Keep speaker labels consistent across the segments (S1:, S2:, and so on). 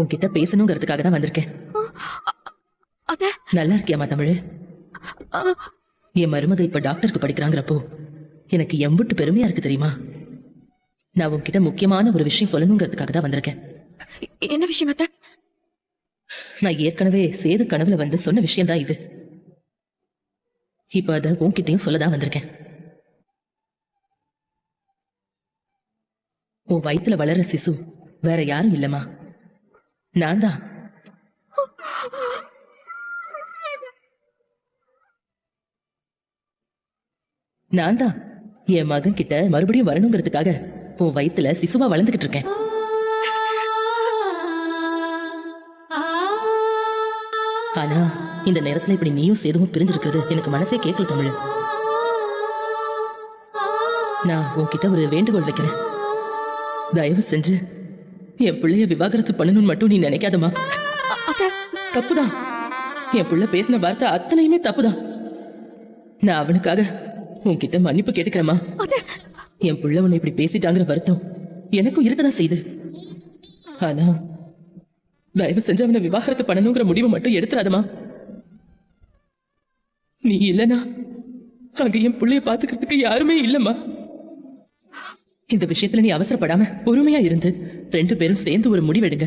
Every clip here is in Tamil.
S1: உன்கிட்ட பேசணுங்கிறதுக்காக தான் வந்திருக்கேன். நல்லா இருக்கியாமா தமிழ்? என் மருமக இப்ப டாக்டருக்கு படிக்கிறாங்கிறப்போ எனக்கு எம்புட்டு பெருமையா இருக்கு தெரியுமா? நான் உன்கிட்ட முக்கியமான ஒரு விஷயம் சொல்லணுங்கிறதுக்காக தான் வந்திருக்கேன்.
S2: என்ன விஷயம் அத்தை?
S1: நான் ஏற்கனவே சேது கனவுல வந்து சொன்ன விஷயம் தான் இது. இப்ப அத உன்கிட்டயும் சொல்லதான் வந்திருக்கேன். உன் வயித்துல வளர்ற சிசு வேற யாரும் இல்லம்மா, நான் தான். நான் தான் என் மகன் கிட்ட மறுபடியும் வரணுங்கிறதுக்காக உன் வயித்துல சிசுவா வளர்ந்துகிட்டு இருக்கேன். ஆனா இந்த நேரத்துல இப்படி நீயும் சேதுவும் பிரிஞ்சிருக்கிறது எனக்கு மனசே கேட்கல தமிழ். நான் உன்கிட்ட ஒரு வேண்டுகோள் வைக்கிறேன். தயவு செஞ்சு என் பிள்ளைய விவாகரத்து பண்ணணும்னு மட்டும் நீ நினைக்காதமா. தப்புதான். என் பிள்ளை பேசின வார்த்தை அத்தனையுமே தப்புதான். நான் அவனுக்காக உன்கிட்ட மன்னிப்பு கேட்டுக்கிறேமா. என் பிள்ளை உன்னை இப்படி பேசிட்டாங்கிற வருத்தம் எனக்கும் இருக்கதான் செய்யுது. ஆனா தயவு செஞ்சு அவனை விவாகரத்து பண்ணணுங்கிற முடிவை மட்டும் எடுத்துறாதமா. நீ இல்லனா அங்க என் பிள்ளைய பாத்துக்கிறதுக்கு யாருமே இல்லம்மா. இந்த விஷயத்துல நீ அவசரப்படாம பொறுமையா இருந்து 2 பேரும் சேர்ந்து ஒரு முடிவெடுங்க.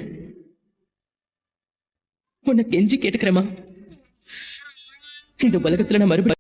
S1: உன்னை கெஞ்சி கேட்டுக்கிறேமா. இந்த உலகத்துல நான் மறுபடியும்